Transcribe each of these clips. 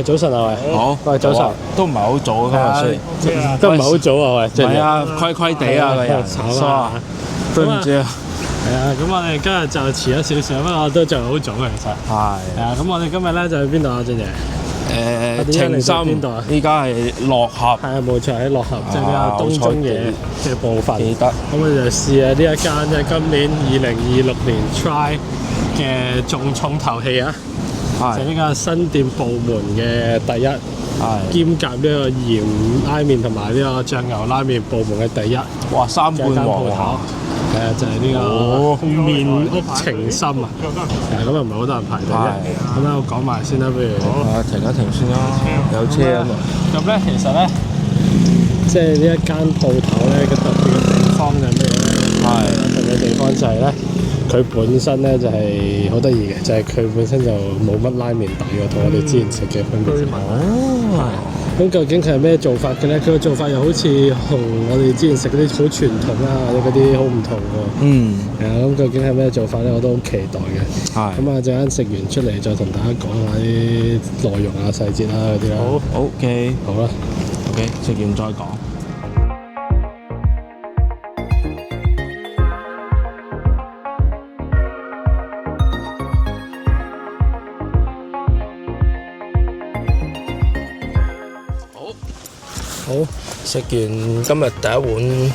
喂，早晨啊喂。好，喂，早晨。都唔係好早啊，今日都唔係好早啊喂。係啊，虧虧地啊個人，慘啊！對唔住啊。係啊，咁我哋今日就遲咗少少，不過都仲好早嘅其實。係啊，咁我哋今日咧就去邊度啊，俊爺？情深邊度啊？依家係落合。係啊，冇錯喺落合，即係比較東中野嘅部分。記得。咁我哋就試下呢一間即係今年2026年 Try 嘅重頭戲啊！就呢個新店部門嘅第一，兼夾呢個鹽拉麵同埋呢個醬油拉麵部門嘅第一。哇！三冠王啊！係啊，就係呢個麵屋情深啊！係咁又唔係好多人排隊啫。咁咧我講埋先啦，不如。停一停先啦，有車啊嘛。咁咧其實咧，即係呢一間鋪頭咧嘅特別嘅地方就係咩咧？特別嘅地方就係咧。佢本身咧就係好得意嘅，就係佢本身就冇乜拉麵底嘅，同我哋之前食嘅分別。咁究竟佢係咩做法嘅咧？佢嘅做法又好似同我哋之前食嗰啲好傳統啊，或者嗰啲好唔同喎。係啊，咁究竟係咩做法咧？我都好期待嘅。咁啊，陣間食完出嚟再同大家講下啲內容啊、細節啦嗰啲啦。好 ，OK，好啦 ，OK， 食完再講。好，食完今日第一碗，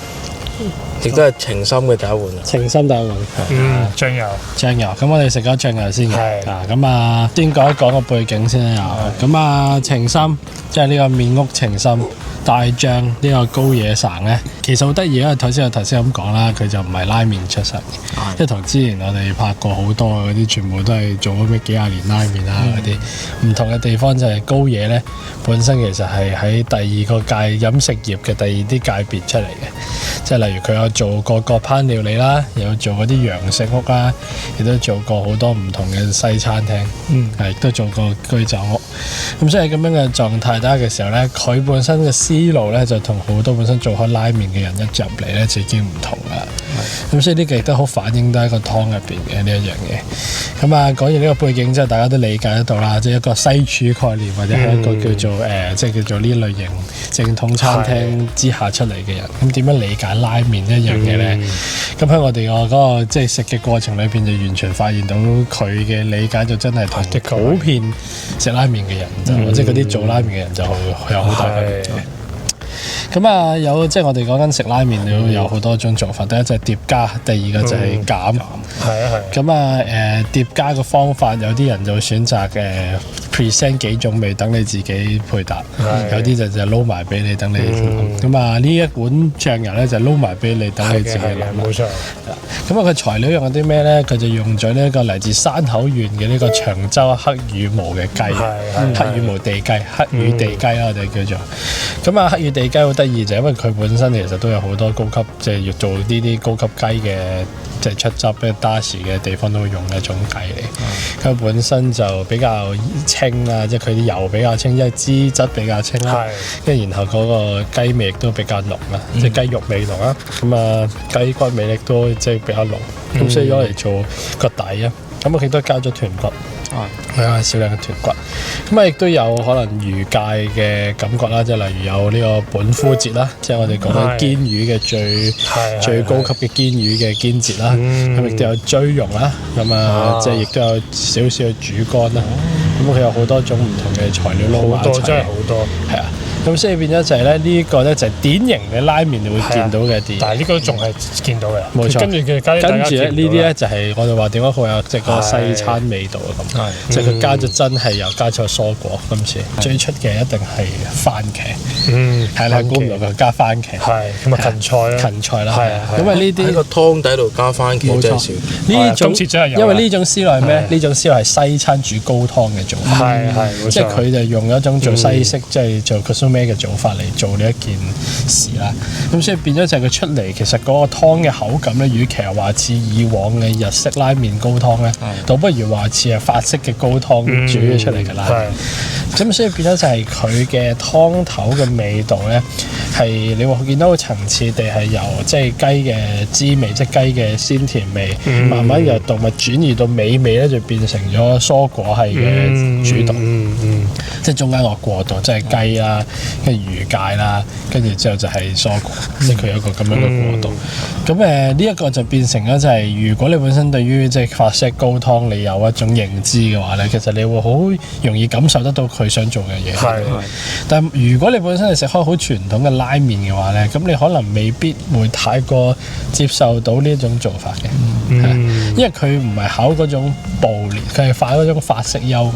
亦都係情深嘅第一碗啊！情深第一碗，醬油。咁我哋食咗醬油先嘅。咁啊，先講一講個背景先啦。咁啊，情深即係呢個麵屋情深大醬呢個高野省咧，其實好得意，因為頭先咁講啦，佢就唔係拉麵出身嘅，即係同之前我哋拍過好多嗰啲，全部都係做咗咩幾廿年拉麵啦嗰啲。唔同嘅地方就係高野咧，本身其實係喺第二個界飲食業嘅第二啲界別出嚟嘅，即係例如佢有做過國烹料理啦，又有做嗰啲洋食屋啦，亦都做過好多唔同嘅西餐廳，亦都做過居酒屋。咁所以咁樣嘅狀態底下嘅時候咧，佢本身嘅思路咧就同好多本身做開拉麵嘅人一入嚟咧就已經唔同啦。咁所以呢個亦都好反映到喺個湯入邊嘅呢一樣嘢。咁啊，講完呢個背景之後，大家都理解得到啦，即係一個西廚概念或者係一個叫做即係叫做呢類型正統餐廳之下出嚟嘅人，咁點樣理解拉麵一樣嘢咧？咁喺我哋嗰個即係食嘅過程裏邊，就完全發現到佢嘅理解就真係同普遍食拉麵嘅人就即係嗰啲做拉麵嘅人就有好大分別嘅。咁啊，即係我哋講緊食拉麵都有好多種做法，第一就係疊加，第二個就係減。咁啊疊加嘅方法，有啲人就選擇present 幾種味等你自己配搭，有啲就撈埋俾你等你。咁啊呢一碗醬油咧就撈埋俾你等你自己諗。冇錯。咁啊佢材料用咗啲咩咧？佢就用咗呢一個嚟自山口縣嘅呢個長洲黑羽毛嘅雞，黑羽毛地雞，黑羽地雞啦我哋叫做。咁啊黑羽地雞好得意就因為佢本身其實都有好多高級，即係要做呢啲高級雞嘅，即係出汁嘅打士嘅地方都會用一種雞嚟。佢本身就比較清啊，即係佢啲油比較清，因為脂質比較清啦。跟住然後嗰個雞味亦都比較濃啦，即係雞肉味濃啦。咁啊雞骨味亦都即係比較濃。咁所以攞嚟做個底啊。咁我亦都加咗豚骨。少量嘅豚骨，咁啊亦都有可能魚介嘅感覺啦，即係例如有呢個本枯節啦，即係我哋講緊堅魚嘅最高級嘅堅魚嘅堅節啦，咁亦都有蛆蓉啦，咁啊即係亦都有少少嘅主乾啦，咁佢有好多種唔同嘅材料撈埋一齊，好多真係好多，係啊。咁所以變咗就係咧，呢個咧就係典型嘅拉麵你會見到嘅啲，但係呢個仲係見到嘅，冇錯。跟住咧呢啲咧就係我哋話點解好有即係個西餐味道咁，即係佢加咗真係又加咗蔬果。今次最出嘅一定係番茄，係啦，估唔到佢加番茄，係咁啊芹菜啦，係咁啊呢啲喺個湯底度加番茄真係少。呢種因為呢種思路係咩？呢種思路係西餐煮高湯嘅做法，係即係佢就用一種做西式即係做咩嘅做法嚟做呢一件事啦。咁所以變咗就係佢出嚟，其實嗰個湯嘅口感咧，與其係話似以往嘅日式拉麵高湯咧，倒不如話似係法式嘅高湯煮咗出嚟嘅拉麵。咁所以變咗就係佢嘅湯頭嘅味道咧，係你會見到好層次地係由即係雞嘅滋味，即係雞嘅鮮甜味，慢慢由動物轉移到美味咧，就變成咗蔬果係嘅主導。即係中間個過渡，即係雞啦，跟住魚介啦，跟住之後就係蔬果，即係佢有一個咁樣嘅過渡。咁呢一個就變成咗就係，如果你本身對於即係法式高湯你有一種認知嘅話咧，其實你會好容易感受得到佢想做嘅嘢。但係如果你本身係食開好傳統嘅拉麵嘅話咧，咁你可能未必會太過接受到呢一種做法嘅。因為佢唔係考嗰種暴烈，佢係考嗰種法式優雅。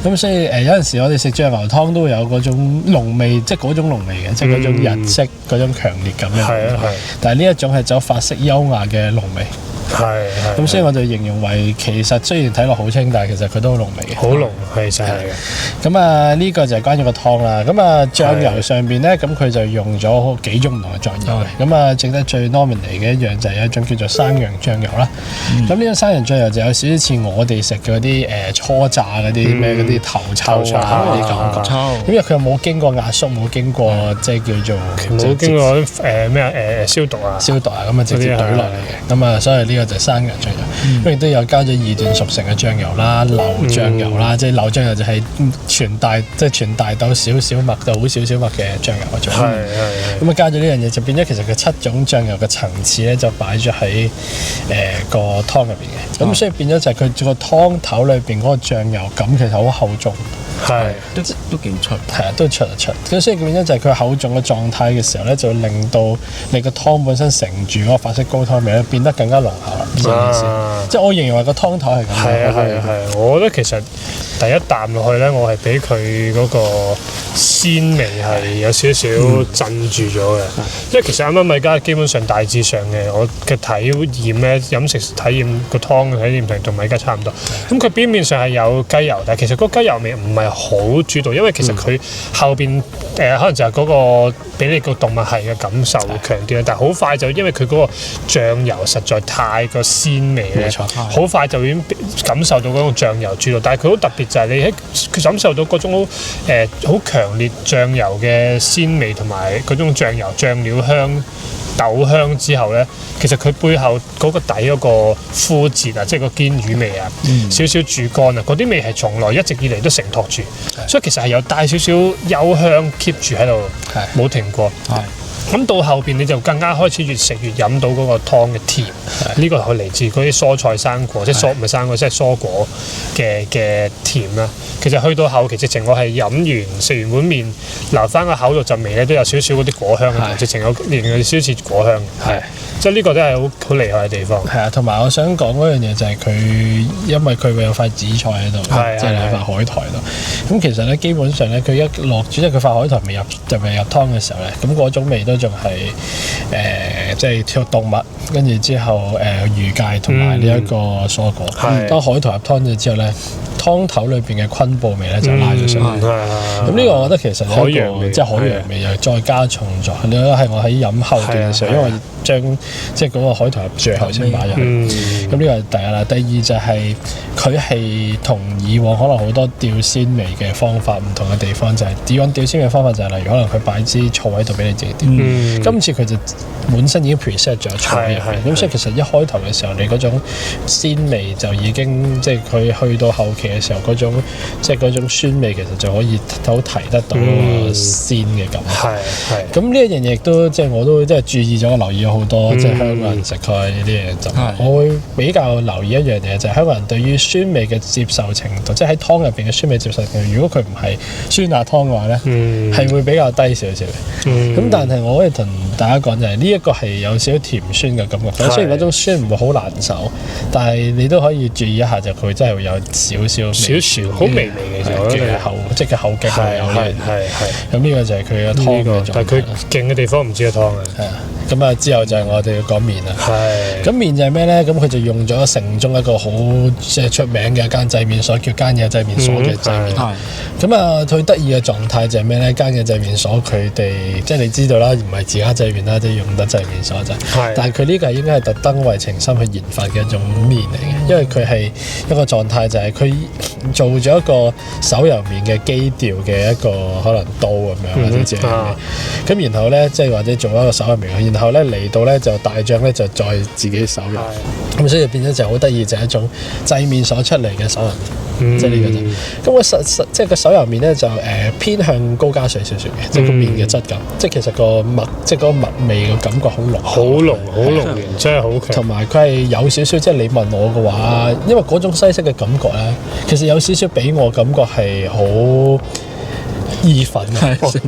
咁所以有陣時我哋食醬牛湯都會有嗰種濃味，即係嗰種濃味嘅，即係嗰種日式嗰種強烈感嘅。但係呢一種係走法式優雅嘅濃味。咁所以我就形容為其實雖然睇落好清，但係其實佢都好濃味嘅。好濃，係嘅。咁呢個就係關於個湯啦。咁醬油上邊咧，咁佢就用咗幾種唔同嘅醬油嘅。咁整得最 normal 嘅一樣就係一種叫做山羊醬油啦。咁呢種山羊醬油就有少少似我哋食嗰啲初炸嗰啲咩嗰啲頭抽啊嗰啲感覺。因為佢又冇經過壓縮，冇經過即係叫做冇經過消毒啊，咁直接懟落嚟嘅。咁所以呢個就係山羊醬油。咁亦都有加咗2段熟成嘅醬油啦、流醬油啦，即係流醬油就係全大豆少少麥到好少少麥嘅醬油嗰種。咁加咗呢樣嘢就變咗其實佢7種醬油嘅層次咧就擺咗喺個湯入邊嘅。咁所以變咗就係佢個湯頭裏邊嗰個醬油感其實好厚重。都幾出，都出。咁所以變咗就係佢厚重嘅狀態嘅時候咧，就會令到你個湯本身承住嗰個法式高湯味咧，變得更加濃厚啦。即係我形容為個湯頭係咁。係。我覺得其實第一啖落去咧，我係俾佢嗰個鮮味係有少少鎮住咗嘅。因為其實啱啱米家基本上大致上嘅我嘅體驗咧，飲食體驗個湯嘅體驗同米家差唔多。咁佢表面上係有雞油，但係其實嗰個雞油味唔係好主導，因為其實佢後邊可能就係嗰個俾你個動物係嘅感受會強啲啦。但係好快就因為佢嗰個醬油實在太過鮮味咧，好快就已經感受到嗰種醬油主導。但係佢好特別就係你喺佢感受到嗰種好強烈醬油嘅鮮味同埋嗰種醬油醬料香、豆香之後咧，其實佢背後嗰個底嗰個枯節啊，即係個堅魚味啊，少少煮乾啊，嗰啲味係從來一直以嚟都承托住，所以其實係有帶少少幽香 keep 住喺度，冇停過。咁到後邊你就更加開始越食越飲到嗰個湯嘅甜，呢個係嚟自嗰啲蔬菜生果，即係唔係生果，即係蔬果嘅甜啦。其實去到後期直情我係飲完食完碗麵，留翻個口度陣味咧，都有少少嗰啲果香嘅，直情有連有少少果香。即係呢個都係好厲害嘅地方。同埋我想講嗰樣嘢就係佢，因為佢會有塊紫菜喺度，即係有塊海苔度。咁其實咧，基本上咧，佢一落煮，即係佢塊海苔未入湯嘅時候咧，咁嗰種味都仲係即係跳動物，跟住之後魚介同埋呢一個蔬果。當海苔入湯咗之後咧，湯頭裏邊嘅昆布味咧就拉咗上去。咁呢個我覺得其實係一個即係海洋味又再加重咗。你覺得係我喺飲後段嘅時候，因為將即係嗰個海苔最後先擺入去。咁呢個係第一啦。第二就係佢係同以往可能好多吊鮮味嘅方法唔同嘅地方，就係以往吊鮮味嘅方法就係例如可能佢擺支醋喺度俾你自己吊。今次佢就本身已經 preset 咗醋入去，咁所以其實一開頭嘅時候，你嗰種鮮味就已經即係佢去到後期嘅時候嗰種即係嗰種酸味，其實就可以好提得到嗰個鮮嘅感覺。咁呢一樣嘢亦都即係我都即係注意咗，留意咗好多即係香港人食開呢啲嘢就，我會比較留意一樣嘢就係香港人對於酸味嘅接受程度，即係喺湯入邊嘅酸味接受程度。如果佢唔係酸辣湯嘅話咧，係會比較低少少嘅。咁但係我可以同大家講就係呢一個係有少少甜酸嘅感覺。雖然嗰種酸唔會好難受，但係你都可以注意一下，就佢真係會有少少好微微嘅即係後勁係有呢樣嘢。咁呢個就係佢嘅湯嘅。但係佢勁嘅地方唔止係湯啊。咁啊之後就係我哋要講麵啦。係。咁麵就係咩咧？咁佢就用咗城中一個好即係出名嘅一間製麵所，叫間野製麵所嘅製麵。咁啊，最得意嘅狀態就係咩咧？間野製麵所佢哋即係你知道啦，唔係自家製麵啦，即係用得製麵所就係。但係佢呢個係應該係特登為情深去研發嘅一種麵嚟嘅，因為佢係一個狀態就係佢做咗一個手揉麵嘅基調嘅一個可能刀咁樣或者之類嘅。咁然後咧即係或者做一個手揉麵，然後咧嚟到咧就大醬咧就再自己手揉。咁所以變咗就好得意，就係一種製麵所出嚟嘅手揉麵，即係呢個啫。咁個即係個手揉麵咧就偏向高加水少少嘅，即係個麵嘅質感，即係其實個麥即係嗰個麥味嘅感覺好濃，好濃烈，真係好強。同埋佢係有少少，即係你問我嘅話，因為嗰種西式嘅感覺咧，其實有少少俾我感覺係好意粉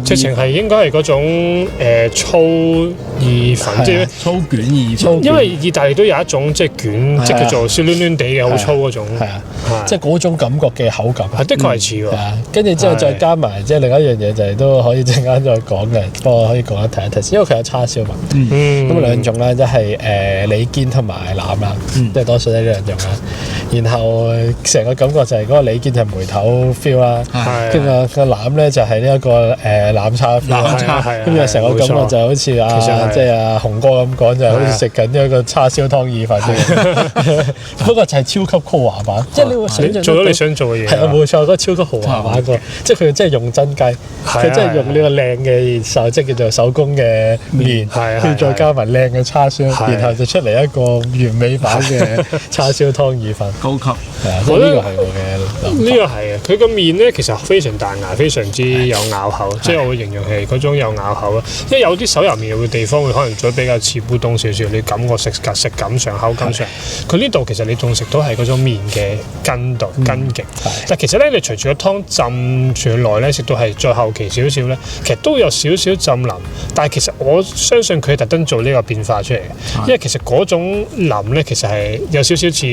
直情係應該係嗰種粗意粉，即係粗卷意粉。因為意大利都有一種即係卷，即係叫做少攣攣地嘅好粗嗰種。係啊，即係嗰種感覺嘅口感。係的確係似喎。跟住之後再加埋即係另一樣嘢就係都可以陣間再講嘅，不過可以講一提一提，因為佢有叉燒嘛。咁兩種啦，即係里肩同埋腩啦，即係多數都係呢兩種啦。然後成個感覺就係嗰個里肩就係梅頭 feel 啦，跟住個腩咧就係呢一個腩叉 feel，跟住成個感覺就好似即係阿雄哥咁講，就係好似食緊呢一個叉燒湯意粉嘅。不過就係超級豪華版，即係你會想象做咗你想做嘅嘢。係啊，冇錯，嗰個超級豪華版個，即係佢真係用真雞，佢真係用呢個靚嘅手，即係叫做手工嘅麵，跟住再加埋靚嘅叉燒，然後就出嚟一個完美版嘅叉燒湯意粉。高級係啊，呢個係我嘅諗法。呢個係啊，佢個麵咧其實非常彈牙，非常之有咬口，即係我會形容係嗰種有咬口啦。因為有啲手揉麵嘅地方會可能做得比較似烏冬少少，你感覺食感上口感上，佢呢度其實你仲食到係嗰種麵嘅筋度筋勁。但其實咧，你隨住個湯浸住耐咧，食到係再後期少少咧，其實都有少少浸腍。但係其實我相信佢係特登做呢個變化出嚟嘅，因為其實嗰種腍咧，其實係有少少似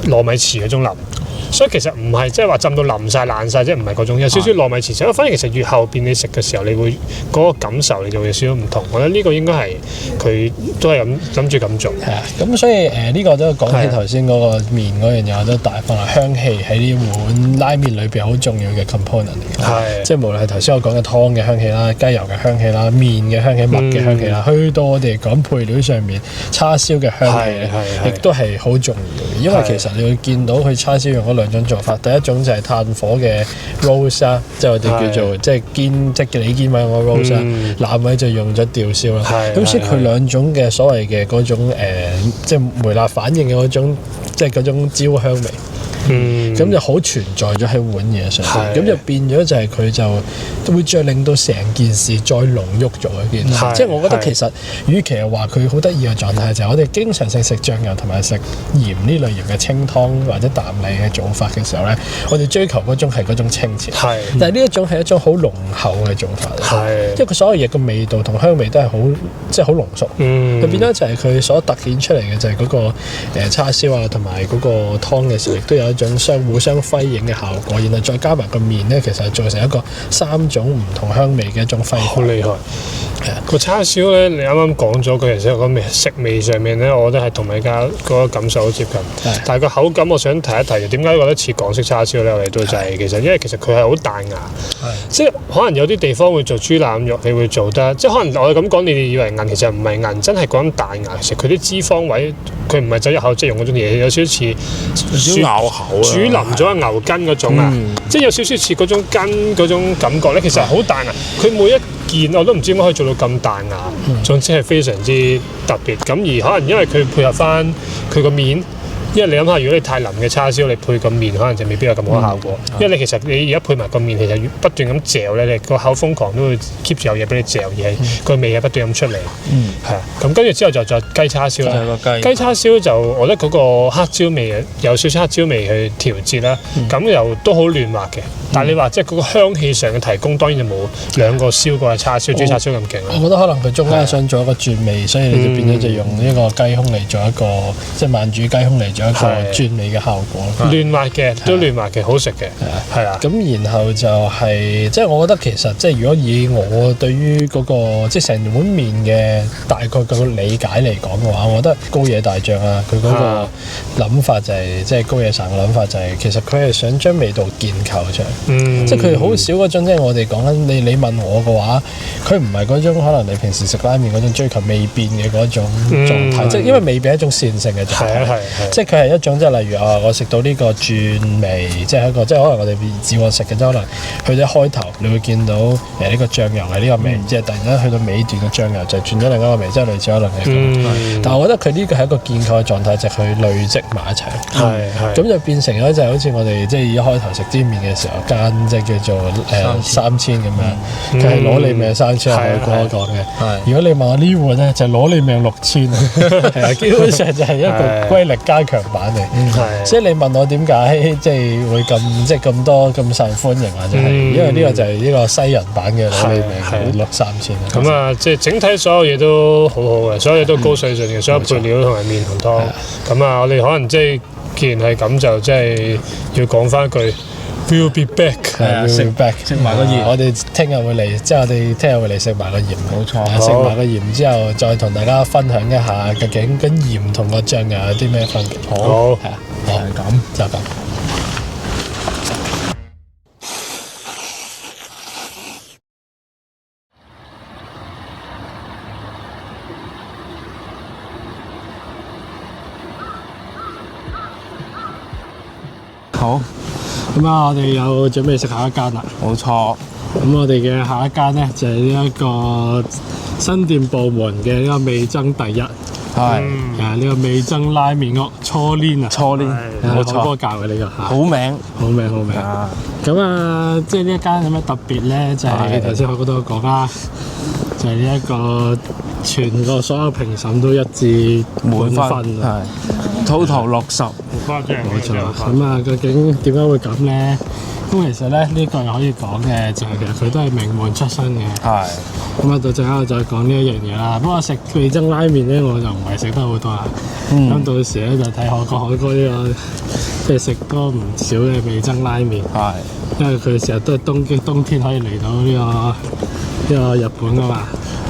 糯米糍嗰種腍。所以其實唔係即係話浸到腍晒爛晒，即係唔係嗰種有少少糯米糍情。反而其實越後邊你食嘅時候，你會嗰個感受你就會有少少唔同。我覺得呢個應該係佢都係諗住咁做。係啊，咁所以呢個都講起頭先嗰個麵嗰樣嘢，我都帶翻嚟香氣喺呢碗拉麵裏邊好重要嘅 component 嚟嘅。係，即係無論係頭先我講嘅湯嘅香氣啦、雞油嘅香氣啦、麵嘅香氣、麥嘅香氣啦，去到我哋講配料上面叉燒嘅香氣咧，亦都係好重要嘅。因為其實你會見到佢叉燒用嗰兩種做法，第一種就係炭火嘅 roast 啦，即係我哋叫做即係肩即係里肩位個 roast 啦，腩位就用咗吊燒啦。咁所以佢兩種嘅所謂嘅嗰種即係梅辣反應嘅嗰種，即係嗰種焦香味。咁就好存在咗喺碗嘢上邊，咁就變咗就係佢就會再令到成件事再濃郁咗一件事。即係我覺得其實，與其係話佢好得意嘅狀態，就係我哋經常性食醬油同埋食鹽呢類型嘅清湯或者淡麗嘅做法嘅時候咧，我哋追求嗰種係嗰種清澈。但係呢一種係一種好濃厚嘅做法。因為佢所有嘢嘅味道同香味都係好即係好濃縮。佢變咗就係佢所突顯出嚟嘅就係嗰個叉燒啊同埋嗰個湯嘅時候，亦都有一種互相輝映嘅效果，然後再加埋個麵咧，其實係做成一個3種唔同香味嘅一種輝。好厲害！個叉燒咧，你啱啱講咗佢其實個食味上面咧，我覺得係同米家嗰個感受好接近。但係個口感，我想提一提，點解覺得似港式叉燒咧？我哋都就係其實因為其實佢係好彈牙，即係可能有啲地方會做豬腩肉，你會做得即係可能我哋咁講，你哋以為韌，其實唔係韌，真係講緊彈牙。其實佢啲脂肪位，佢唔係走入口即係用嗰種嘢，有少少似咬口啊，煮腍咗牛筋嗰種啊，即係有少少似嗰種筋嗰種感覺咧。其實好彈牙，佢每一件我都唔知點解可以做到咁彈牙，總之係非常之特別。咁而可能因為佢配合翻佢個面。因為你諗下，如果你太腍嘅叉燒，你配個麵可能就未必有咁好效果。因為你其實你而家配埋個麵，其實不斷咁嚼咧，你個口瘋狂都會 keep 住有嘢俾你嚼，而係個味係不斷咁出嚟。係啊，咁跟住之後就雞叉燒啦。雞叉燒就我覺得嗰個黑椒味有少少黑椒味去調節啦，咁又都好嫩滑嘅。但係你話即係嗰個香氣上嘅提供，當然就冇兩個燒過嘅叉燒、豬叉燒咁勁。我覺得可能佢中間想做一個轉味，所以你就變咗就用呢個雞胸嚟做一個即係慢煮雞胸嚟咗一個轉味嘅效果。嫩滑嘅，都嫩滑嘅，好食嘅，係啊。咁然後就係即係我覺得其實即係如果以我對於嗰個即係成碗麵嘅大概個理解嚟講嘅話，我覺得高野大將啊，佢嗰個諗法就係即係高野神嘅諗法就係其實佢係想將味道建構出嚟，即係佢好少嗰種即係我哋講緊你問我嘅話，佢唔係嗰種可能你平時食拉麵嗰種追求味變嘅嗰種狀態，即係因為味變係一種線性嘅狀態，即係佢係一種即係例如我食到呢個轉味，即係一個即係可能我哋以往食嘅即係可能去到一開頭你會見到呢個醬油係呢個味，即係突然間去到尾段嘅醬油就轉咗另一個味，即係類似可能係咁。但係我覺得佢呢個係一個建構嘅狀態，就係佢累積埋一齊，咁就變成咗就係好似我哋即係一開頭食煎麵嘅時候間即係叫做3000咁樣，佢係攞你命3000係我講嘅。如果你問我呢碗咧，就攞你命6000，係啊，基本上就係一個龜力加強版嚟。所以你問我點解即係會咁即係咁多咁受歡迎啊？就係因為呢個就係呢個西人版嘅攞你命3000。咁啊，即係整體所有嘢都好好嘅，所有嘢都高水準嘅，所有配料同埋麵同湯。咁啊，我哋可能即係既然係咁，就即係要講翻句 We'll be back， 食埋個鹽。我哋聽日會嚟，即係我哋聽日會嚟食埋個鹽。冇錯，食埋個鹽之後，再同大家分享一下究竟跟鹽同個醬油有啲咩分別。好，係啊，係咁就咁。好，咁啊，我哋有準備食下一間啦。冇錯。咁我哋嘅下一間咧就係呢一個新店部門嘅呢個味噌第一。係。呢個味噌拉麵屋初鏈啊。初鏈。冇錯。海哥教嘅呢個。好名。好名。咁啊，即係呢一間有咩特別咧？就係頭先海哥都有講啦，就係呢一個全個所有評審都一致滿分。係。total 60。冇錯，咁啊，究竟點解會咁咧？咁其實咧，呢個又可以講嘅就係其實佢都係名門出身嘅。係。咁啊，到陣間我再講呢一樣嘢啦。不過食味噌拉麵咧，我就唔係食得好多啦。咁到時咧就睇海哥呢個，即係食多唔少嘅味噌拉麵。係。因為佢成日都係冬天可以嚟到呢個日本噶嘛。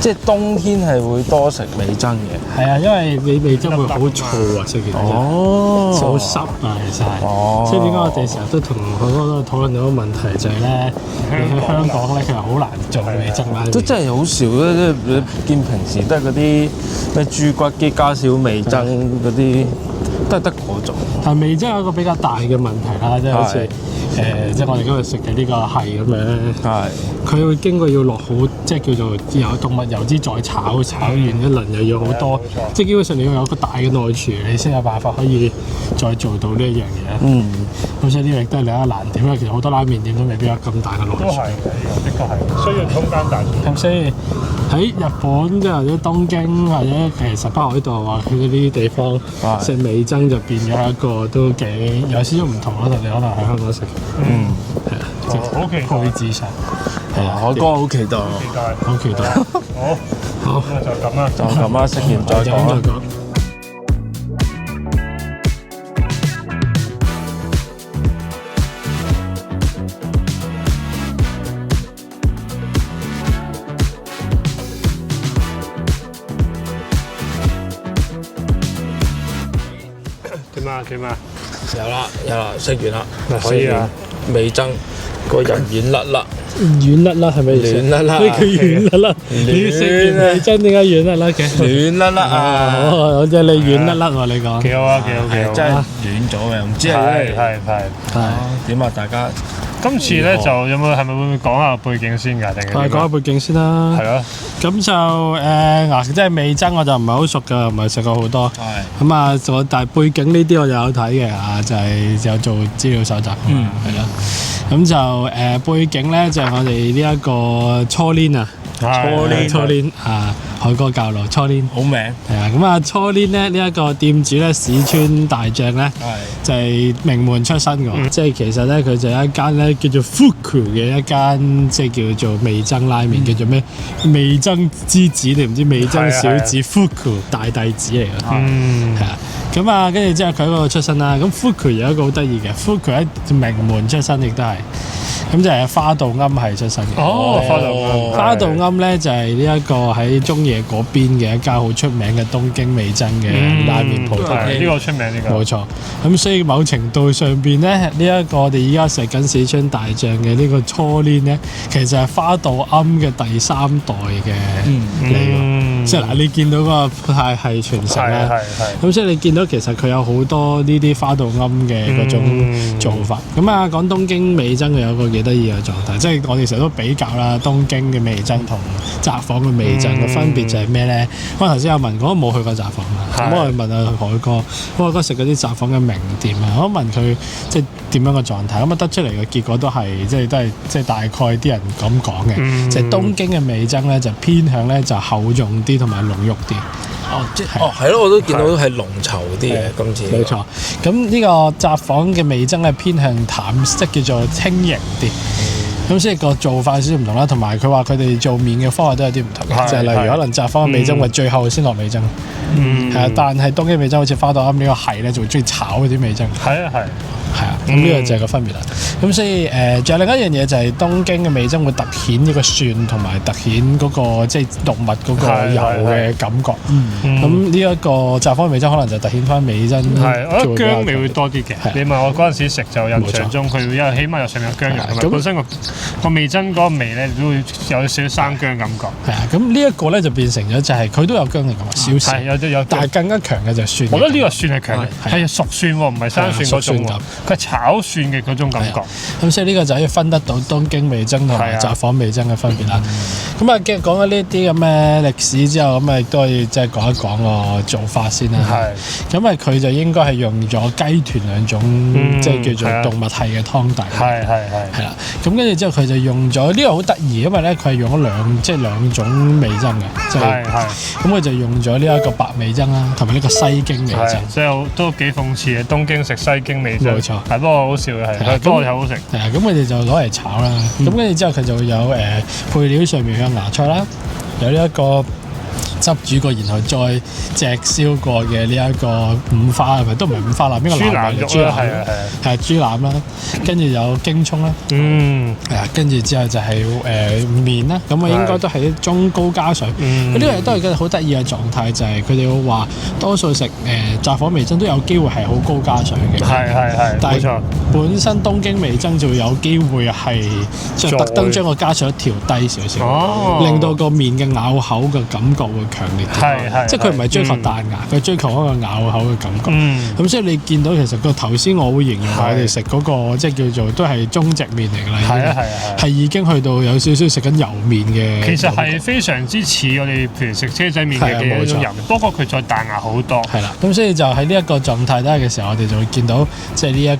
即係冬天係會多食味噌嘅。係啊，因為你味噌會好燥啊，食完之後好濕啊，其實係。所以點解我哋成日都同海哥都討論到個問題，就係咧，你去香港咧，其實好難做味噌拉麵。都真係好少咧，即係你見平時都係嗰啲咩豬骨機加少味噌嗰啲，都係得嗰種。但係味噌有一個比較大嘅問題啦，即係好似即係我哋今日食嘅呢個係咁樣咧。係。佢會經過要落好，即係叫做有動物油脂再炒完一輪，又要好多，即係基本上你要有個大嘅內廚，你先有辦法可以再做到呢一樣嘢。咁所以呢個亦都係另一個難點，因為其實好多拉麵店都未必有咁大嘅內廚。都係，的確係需要空間大。咁所以喺日本即係或者東京或者其實北海道啊，去到呢啲地方食味噌就變咗一個都幾有少少唔同咯，同你可能喺香港食。係啊，好期待配置上。海哥好期待，好期待。好，就咁啦，食完再講。點啊？有啦，食完啦，可以啊。味噌個人軟甩甩。軟甩甩係咪意思？軟甩甩。咩叫軟甩甩？你食完味噌點解軟甩甩嘅？軟甩甩啊！我即係你軟甩甩喎，你講。幾好啊！幾好！真係軟咗嘅，唔知係點啊？大家今次咧就係咪會唔會講下背景先㗎？定係講下背景先啦。係咯。咁就嗱，即係味噌我就唔係好熟㗎，唔係食過好多。係。咁啊，但係背景呢啲我就有睇嘅啊，就係有做資料搜集。係咯。咁就背景咧就係我哋呢一個初鏈啊。初鏈啊，海哥教路初鏈好名係啊，咁啊初鏈咧呢一個店主咧市川大將咧就係名門出身㗎，即係其實咧佢就有一間咧叫做 Fuku 嘅一間即係叫做味噌拉麵，叫做咩味噌之子定唔知味噌小子 Fuku 大弟子嚟㗎，係啊。咁啊，跟住之後佢喺嗰度出身啦。咁 Fuku 有一個好得意嘅 Fuku 喺名門出身，亦都係。咁就係花道庵係出身嘅。哦，花道庵。花道庵咧就係呢一個喺中野嗰邊嘅一間好出名嘅東京味噌嘅拉麵鋪頭。呢個出名呢個。冇錯。咁所以某程度上邊咧，呢一個我哋依家食緊四川大醬嘅呢個初戀咧，其實係花道庵嘅第3代嘅嚟㗎。即係嗱，你見到個派系傳承啦。咁所以你見到其實佢有好多呢啲花道庵嘅嗰種做法。咁啊，講東京味噌佢有個幾得意嘅狀態，即係我哋成日都比較啦，東京嘅味噌同札幌嘅味噌嘅分別就係咩咧？我頭先有問過，我冇去過札幌啊，咁我問下海哥，海哥食嗰啲札幌嘅名店啊，我問佢即係點樣嘅狀態，咁啊得出嚟嘅結果都係即係大概啲人咁講嘅，就係東京嘅味噌咧就偏向咧就厚重啲同埋濃郁啲。係咯，我都見到係濃稠啲嘅今次。冇錯，咁呢個札幌嘅味噌係偏向淡，即係叫做輕盈啲。咁所以個做法少少唔同啦，同埋佢話佢哋做麵嘅方法都有啲唔同嘅，就係例如可能札幌嘅味噌會最後先落味噌，係啊，但係東京味噌好似花道庵呢個係咧，就會中意炒嗰啲味噌。係啊，咁呢個就係個分別啦。咁所以仲有另一樣嘢就係東京嘅味噌會突顯呢個蒜同埋突顯嗰個即係動物嗰個油嘅感覺。咁呢一個札幌味噌可能就突顯翻味噌。我覺得薑味會多啲嘅。你問我嗰陣時食就印象中佢會起碼有上面有薑油，同埋本身個味噌嗰個味咧都會有少少生薑感覺。係啊，咁呢一個咧就變成咗就係佢都有薑嘅感覺，少少。有，但係更加強嘅就係蒜。我覺得呢個蒜係強嘅，係熟蒜喎，唔係生蒜嗰種喎。佢係炒蒜嘅嗰種感覺。咁所以呢個就可以分得到東京味噌同埋札幌味噌嘅分別啦。咁啊，既然講咗呢啲咁嘅歷史之後，咁啊亦都可以即係講一講個做法先啦。咁啊，佢就應該係用咗雞團兩種，即係叫做動物系嘅湯底。係啦。咁跟住之後，佢就用咗呢個好得意，因為咧佢係用咗兩種味噌嘅，即係咁佢就用咗呢一個白味噌啦，同埋呢個西京味噌。即係都幾諷刺嘅，東京食西京味噌。冇錯，係不過好笑嘅係，不過又好食。係啊，咁佢哋就攞嚟炒啦。咁跟住之後，佢就會有配料上面有芽菜啦，有呢一個汁煮過，然後再隻燒過嘅呢一個五花，係咪都唔係五花腩？邊個腩嚟嘅？豬腩係豬腩啦，跟住有京葱啦，係啊，跟住之後就係麵啦，咁啊應該都係啲中高加水。呢個亦都係個好得意嘅狀態，就係佢哋會話多數食札幌味噌都有機會係好高加水嘅。係，但係本身東京味噌就會有機會係即係特登將個加水調低少少，令到個麵嘅咬口嘅感覺會強烈啲，即係佢唔係追求彈牙，佢追求一個咬口嘅感覺。咁所以你見到其實個頭先我會形容我哋食嗰個即係叫做都係中直麵嚟㗎啦，係已經去到有少少食緊油麵嘅。其實係非常之似我哋譬如食車仔麵嘅嗰種油，不過佢再彈牙好多。係啦，咁所以就喺呢一個狀態底下嘅時候，我哋就會見到即係呢一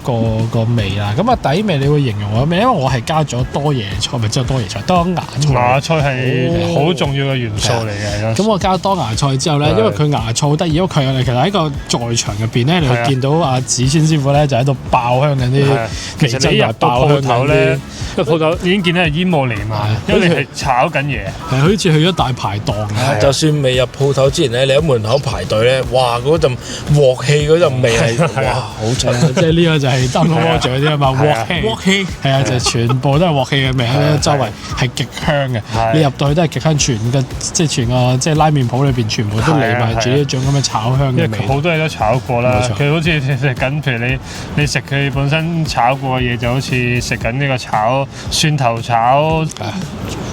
個味啦。咁啊底味你會形容我咩？因為我係加咗多椰菜，咪即係多椰菜，多芽菜。芽菜係好重要嘅元素嚟嘅。咁我加多芽菜之後咧，因為佢芽菜好得意，因為佢其實喺個在場入邊咧，你會見到阿子川師傅咧就喺度爆香緊啲味噌，你入到鋪頭咧，個鋪頭已經見到係煙霧瀰漫，因為你係炒緊嘢，係好似去咗大排檔。就算未入鋪頭之前咧，你喺門口排隊咧，哇嗰陣鑊氣嗰陣味係哇好出，即係呢個就係燈籠嗰啲啊嘛，鑊氣係啊，就全部都係鑊氣嘅味喺周圍係極香嘅，你入到去都係極香，全個即係拉麵鋪裏邊全部都瀰漫住呢一種咁嘅炒香嘅味。好多嘢都炒過啦，佢好似食緊，譬如你食佢本身炒過嘅嘢，就好似食緊呢個炒蒜頭炒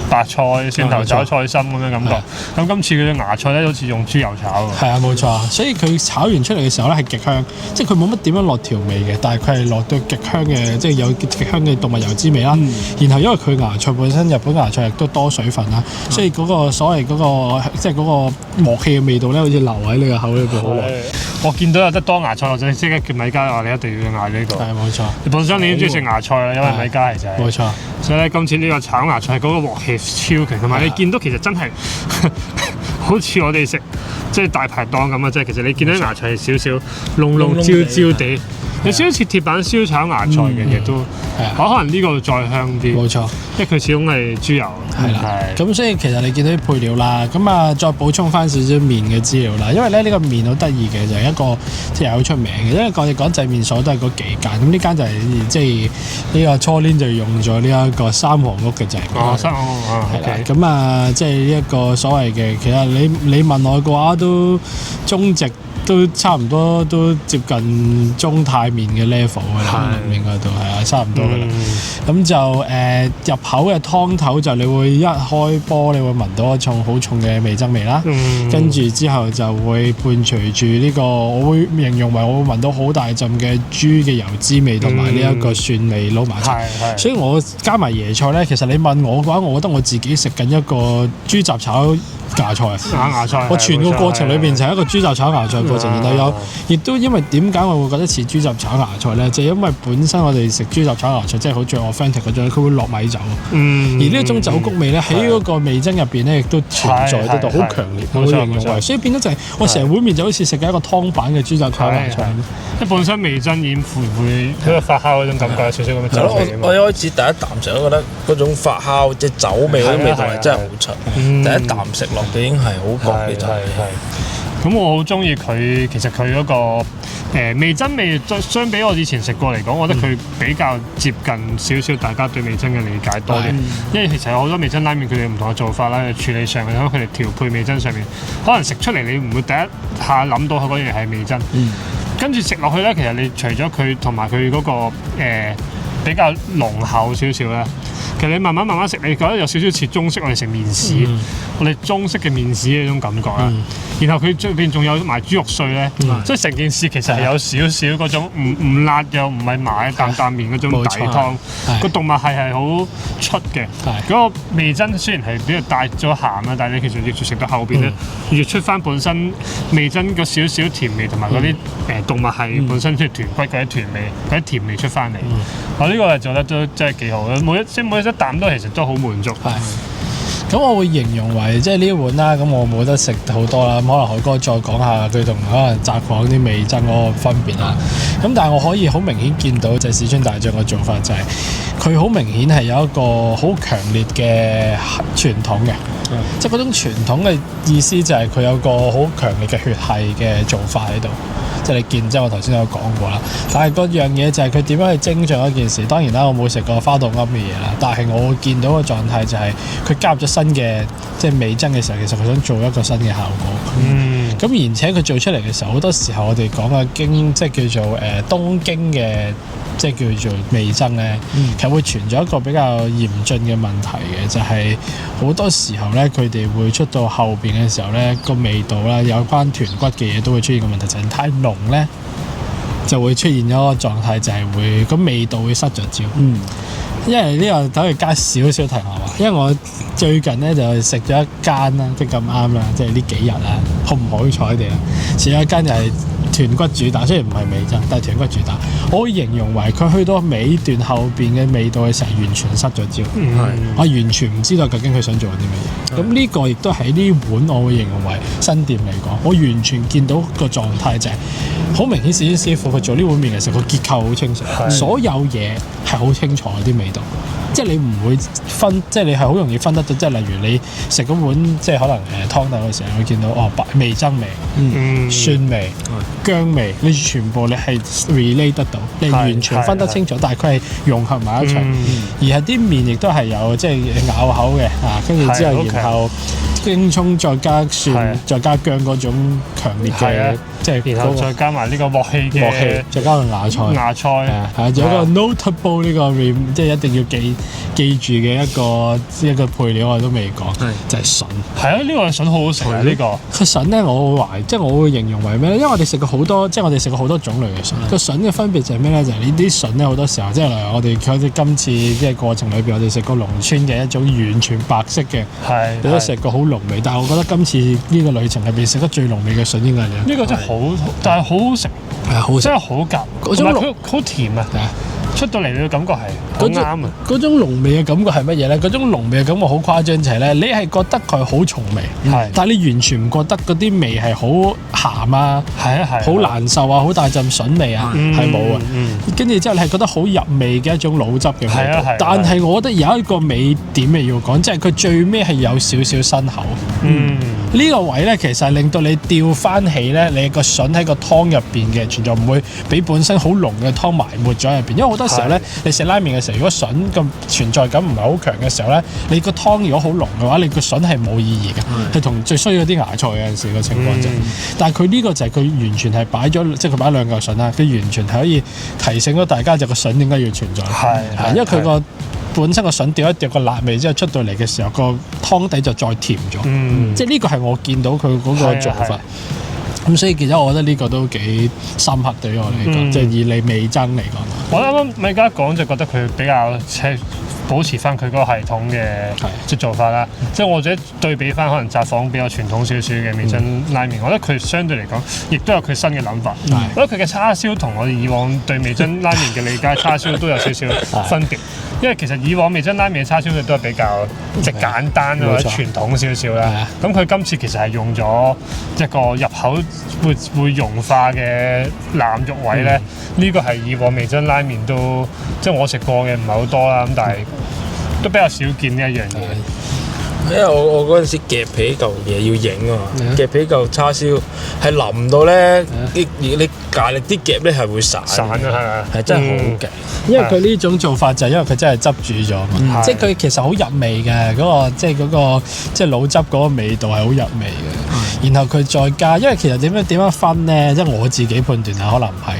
白菜、蒜頭炒菜心咁樣感覺。咁今次佢嘅芽菜咧，好似用豬油炒㗎。係啊，冇錯。所以佢炒完出嚟嘅時候咧，係極香，即係佢冇乜點樣落調味嘅，但係佢係落到極香嘅，即係有極香嘅動物油脂味啦。然後因為佢芽菜本身日本芽菜亦都多水分啦，所以嗰個所謂嗰個即係嗰個鑊氣嘅味道咧，好似留喺你個口裏邊好耐。我見到有得多芽菜，我就即刻叫米家話你一定要嗌呢個。係冇錯。本身你已經中意食芽菜啦，因為米家係就係。冇錯。所以咧，今次呢個炒芽菜嗰個鑊氣超強，同埋你見到其實真係好似我哋食即係大排檔咁啊！即係其實你見到芽菜係少少燶燶焦焦地。有少少似鐵板燒炒芽菜嘅，亦都可能呢個再香啲。冇錯，因為佢始終係豬油。係啦，咁所以其實你見到啲配料啦，咁啊再補充翻少少麵嘅資料啦，因為咧呢個麵好得意嘅，就係一個即係好出名嘅，因為我哋講製麵所都係嗰幾間，咁呢間就係即係呢個初年就用咗呢一個三皇屋嘅製麵。三皇屋係啦，咁啊即係呢一個所謂嘅，其實你問我嘅話都中值。都差唔多都接近中泰麵嘅 level 㗎啦，應該都係差唔多㗎啦。咁就入口嘅湯頭就你會一開波，你會聞到一重好重嘅味噌味啦。跟住之後就會伴隨住呢個，我會形容為我會聞到好大陣嘅豬嘅油脂味同埋呢一個蒜味撈埋一齊。所以我加埋椰菜咧，其實你問我嘅話，我覺得我自己食緊一個豬雜炒芽菜，我全個過程裏邊就係一個豬雜炒芽菜過程，然後有，亦都因為點解我會覺得似豬雜炒芽菜咧？就係因為本身我哋食豬雜炒芽菜，即係好最 authentic 嗰種，佢會落米酒，而呢一種酒谷味咧喺嗰個味噌入邊咧，亦都存在得到，好強烈，我會形容為，所以變咗就係我成碗麵就好似食緊一個湯版嘅豬雜炒芽菜。即係本身味噌已經會喺度發酵嗰種感覺，有少少咁嘅酒味。我一開始第一啖食都覺得嗰種發酵即係酒味嗰啲味道係真係好出，第一啖食落已經係好覺嘅就係。咁我好中意佢，其實佢嗰個味噌味，相比我以前食過嚟講，我覺得佢比較接近少少大家對味噌嘅理解多啲。因為其實有好多味噌拉麵佢哋唔同嘅做法啦，處理上，喺佢哋調配味噌上面，可能食出嚟你唔會第一下諗到佢嗰樣係味噌。跟住食落去咧，其實你除咗佢同埋佢嗰個比較濃厚少少啦。其實你慢慢食，你覺得有少少似中式我哋食麵豉，我哋中式嘅麵豉嘅呢種感覺啦。然後佢入邊仲有埋豬肉碎咧，所以成件事其實係有少少嗰種唔辣又唔係麻嘅淡麵嗰種底湯。個動物係好出嘅，嗰個味噌雖然係比較帶咗鹹啦，但係你其實越食到後邊咧，越出翻本身味噌嗰少少甜味同埋嗰啲動物係本身即係豚骨嗰啲甜味、嗰啲甜味出翻嚟。我呢個係做得都真係幾好嘅，每一啖都其實都好滿足。咁我會形容為即係呢一碗啦，咁我冇得食好多啦，咁可能海哥再講下佢同可能札幌啲味噌嗰個分別啦。咁但係我可以好明顯見到就係市川大將嘅做法就係佢好明顯係有一個好強烈嘅傳統嘅，即係嗰種傳統嘅意思就係佢有個好強烈嘅血系嘅做法喺度。即係你見，即係我頭先有講過啦。但係嗰樣嘢就係佢點樣去精進一件事。當然啦，我冇食過花度庵嘅嘢啦，但係我會見到個狀態就係佢加入咗新嘅即係味噌嘅時候，其實佢想做一個新嘅效果。咁而且佢做出嚟嘅時候，好多時候我哋講嘅即係叫做東京嘅即係叫做味噌咧，其實會存在一個比較嚴峻嘅問題嘅，就係好多時候咧，佢哋會出到後邊嘅時候咧，個味道啦，有關豚骨嘅嘢都會出現個問題，就係太濃咧，就會出現咗個狀態，就係會個味道會失咗焦。因為呢個等佢加少少題外話，因為我最近咧就食咗一間啦，即係咁啱啦，即係呢幾日啦，好唔好彩地啦，食咗一間就係豚骨主打，雖然唔係味噌，但係豚骨主打，我會形容為佢去到尾段後邊嘅味道嘅時候，完全失咗焦。我完全唔知道究竟佢想做緊啲乜嘢。咁呢個亦都喺呢碗，我會形容為新店嚟講，我完全見到個狀態就係好明顯，市川師傅佢做呢碗麵嘅時候，個結構好清楚，所有嘢係好清楚啲味道。即係你唔會分，即係你係好容易分得到。即係例如你食嗰碗，即係可能湯底嘅時候，會見到味噌味、蒜味、薑味，你全部你係 relate 得到，你完全分得清楚。但係佢係融合埋一齊，而係啲麵亦都係有即係咬口嘅跟住之後然後京葱再加蒜再加薑嗰種強烈嘅，即係然後再加埋呢個鑊氣嘅，再加個芽菜，有一個 notable 呢個即係一定要記住嘅一個配料我都未講，就係筍。係啊，呢個筍好好食啊！呢個個筍咧，我會形容為咩咧？因為我哋食過好多，即係我哋食過好多種類嘅筍。個筍嘅分別就係咩咧？就係呢啲筍咧，好多時候即係例如我哋好似今次即係過程裏邊，我哋食過農村嘅一種完全白色嘅，你都食過好濃味。但係我覺得今次呢個旅程入邊食得最濃味嘅筍應該係呢個真係好，但係好好食，係好食，真係好夾，同埋佢好甜啊！出到嚟你嘅感覺係好啱啊！嗰種濃味嘅感覺係乜嘢咧？嗰種濃味嘅感覺好誇張，就係咧，你係覺得佢好重味，但係你完全唔覺得嗰啲味係好鹹啊，好難受啊，好大陣筍味啊，係冇啊。跟住之後你係覺得好入味嘅一種腦汁嘅味道。但係我覺得有一個尾點嘅要講，即係佢最尾係有少少辛口。呢個位咧，其實係令到你吊翻起咧，你個筍喺個湯入邊嘅存在唔會俾本身好濃嘅湯埋沒咗入邊。因為好多時候咧，你食拉麵嘅時候，如果筍咁存在感唔係好強嘅時候咧，你個湯如果好濃嘅話，你個筍係冇意義嘅，係同最衰嗰啲芽菜有陣時個情況啫。但係佢呢個就係佢完全係擺咗，即係佢擺兩嚿筍啦，佢完全係可以提醒到大家就個筍點解要存在。因為佢個本身個筍掉一掉個辣味之後出到嚟嘅時候，個湯底就再甜咗。即係呢個係我見到佢嗰個做法。咁所以其實我覺得呢個都幾深刻對於我嚟講，即係以你味噌嚟講。我啱啱米家講就覺得佢比較保持翻佢嗰個系統嘅即做法啦。即係我者對比翻可能札幌比較傳統少少嘅味噌拉麵，我覺得佢相對嚟講亦都有佢新嘅諗法。我覺得佢嘅叉燒同我哋以往對味噌拉麵嘅理解叉燒都有少少分別。因為其實以往味噌拉麵嘅叉燒佢都係比較即係簡單或者傳統少少啦。咁佢今次其實係用咗一個入口會融化嘅腩肉位咧，呢個係以往味噌拉麵都即係我食過嘅唔係好多啦，咁但係都比較少見呢一樣嘢。因為我嗰陣時夾皮嚿嘢要影啊嘛，夾皮嚿叉燒係腍到咧，你大力啲夾咧係會散啊，係真係好勁。因為佢呢種做法就係因為佢真係汁煮咗嘛，即係佢其實好入味嘅嗰個，即係腦汁嗰個味道係好入味嘅。然後佢再加，因為其實點樣分咧，即係我自己判斷啊，可能唔係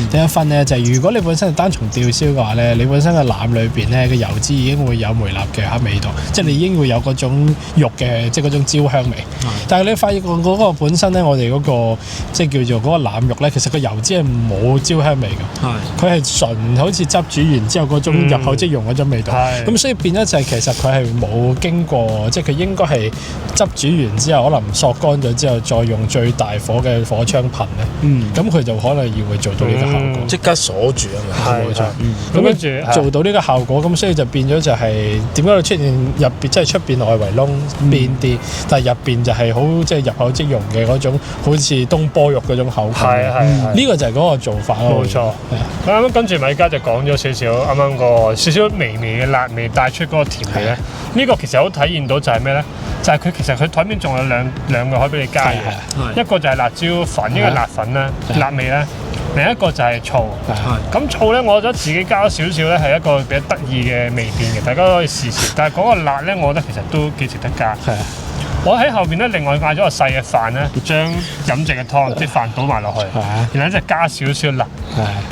㗎。點樣分咧？就係如果你本身係單從吊燒嘅話咧，你本身嘅腩裏邊咧個油脂已經會有梅納嘅黑味道，即係你已經會有嗰種肉嘅即係嗰種焦香味。但係你發現嗰個本身咧，我哋嗰個即係叫做嗰個腩肉咧，其實個油脂係冇焦香味㗎，佢係純好似汁煮完之後嗰種入口即溶嗰種味道。咁所以變咗就係其實佢係冇經過，即係佢應該係汁煮完之後可能索乾咗之後，再用最大火嘅火槍噴咧，咁佢就可能要會做到呢個效果，即刻鎖住啊嘛。冇錯。咁跟住做到呢個效果，咁所以就變咗就係點解會出現入邊即係出邊外圍窿邊啲，但係入邊就係好即係入口即溶嘅嗰種，好似東坡肉嗰種口感。呢個就係嗰個做法咯。冇錯。啱啱跟住米家就講咗少少啱啱個少少微微嘅辣味帶出嗰個甜味咧。呢個其實好體現到就係咩咧？就係佢其實佢台面仲有兩個可以俾你加嘅，一個就係辣椒粉，一個辣粉啦，辣味咧。另一個就係醋，咁醋咧，我覺得自己加少少咧係一個比較得意嘅味變嘅，大家都可以試試。但係嗰個辣咧，我覺得其實都幾值得加。我喺後邊咧，另外嗌咗個細嘅飯咧，將飲剩嘅湯啲飯倒埋落去，然後就加少少辣。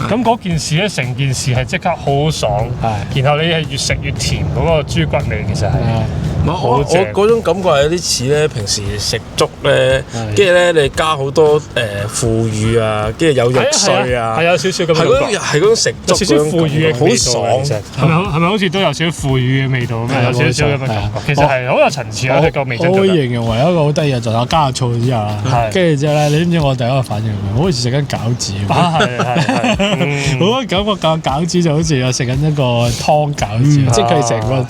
咁嗰件事咧，成件事係即刻好爽。然後你係越食越甜，嗰個豬骨味其實係。我嗰種感覺係有啲似咧，平時食粥咧，跟住咧你加好多腐乳啊，跟住有肉碎啊，係有少少咁嘅感覺，係嗰種食粥少少腐乳嘅好爽，係咪好似都有少少腐乳嘅味道咁？有少少咁嘅感覺，其實係好有層次啊！佢個味噌。我會形容為一個好得意嘅狀態，加下醋之後，跟住之後咧，你知唔知我第一個反應係好似食緊餃子咁？我感覺餃子就好似有食緊一個湯餃子，即係佢成個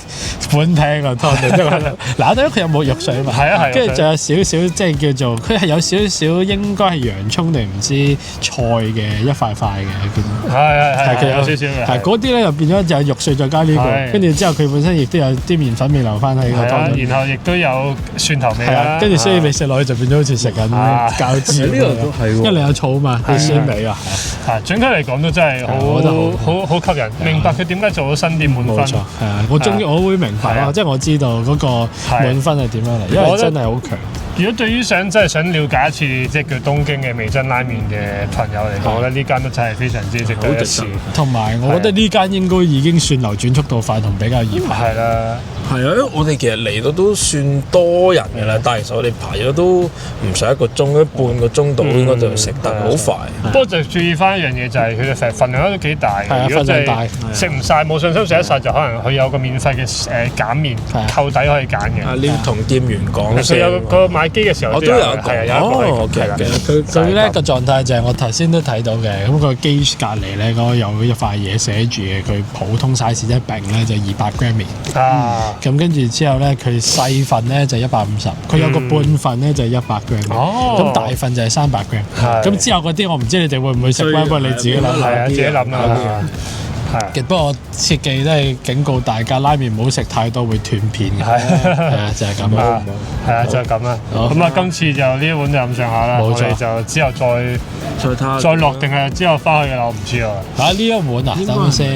本廳個湯。嗱，佢有冇肉碎啊嘛？跟住仲有少少，即係叫做佢係有少少應該係洋葱定唔知菜嘅一塊塊嘅，係佢有少少嘅。係嗰啲咧又變咗就係肉碎再加呢個，跟住之後佢本身亦都有啲麵粉味留翻喺個湯度，然後亦都有蒜頭味啦。跟住所以你食落去就變咗好似食緊餃子。呢個都係喎，因為你有醋啊嘛，啲酸味啊。係整體嚟講都真係好吸引，明白佢點解做到新店滿分。冇錯，係啊，我會明白咯，即係我知道嗰個滿分係點樣嚟，因為真係好強。如果對於真係想了解一次即係叫東京嘅味噌拉麵嘅朋友嚟講，我覺得呢間都真係非常之值得一試。同埋我覺得呢間應該已經算流轉速度快同比較易排。係啦，係啊，我哋其實嚟到都算多人㗎啦，但係其實我哋排咗都唔使1個鐘，半個鐘到應該就食得好快。不過就注意翻一樣嘢，就係佢哋份量都幾大嘅。如果真係食唔晒，冇信心食得晒，就可能佢有個免費嘅減麵扣底可以揀嘅。你要同店員講先。佢有個買機嘅時候我都有講，係有一個係啦。佢呢個狀態就係我頭先都睇到嘅，咁個機隔離咧嗰有一塊嘢寫住嘅，佢普通 size 一餅咧就200g 麵。咁跟住之後咧，佢細份咧就150，佢有個半份咧就100g。咁大份就係300g。咁之後嗰啲我唔知你哋會唔會食咧，不過你自己諗。係啊，自己諗啦。係。不過我切記都係警告大家，拉麵唔好食太多會斷片嘅。係啊，就係咁啦。係啊，就係咁啦。咁啊，今次就呢一碗就咁上下啦。我哋就之後再落定係之後翻去嘅啦，我唔知啊。呢一碗啊，等先。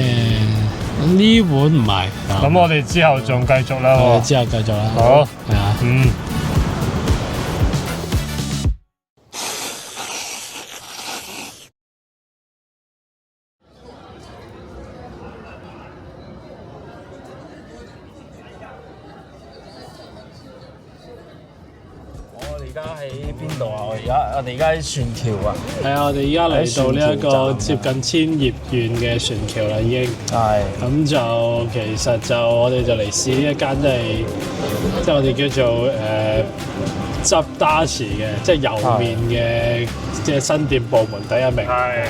呢碗唔係。咁我哋之後仲繼續啦。之後繼續啦。好。係啊。而家喺邊度啊？我哋而家喺船橋啊。係啊，我哋而家嚟到呢一個接近千葉縣嘅船橋啦，已經。係。咁就其實就我哋就嚟試呢一間即係我哋叫做執打匙嘅，即係油麵嘅，即係新店部門第一名。係。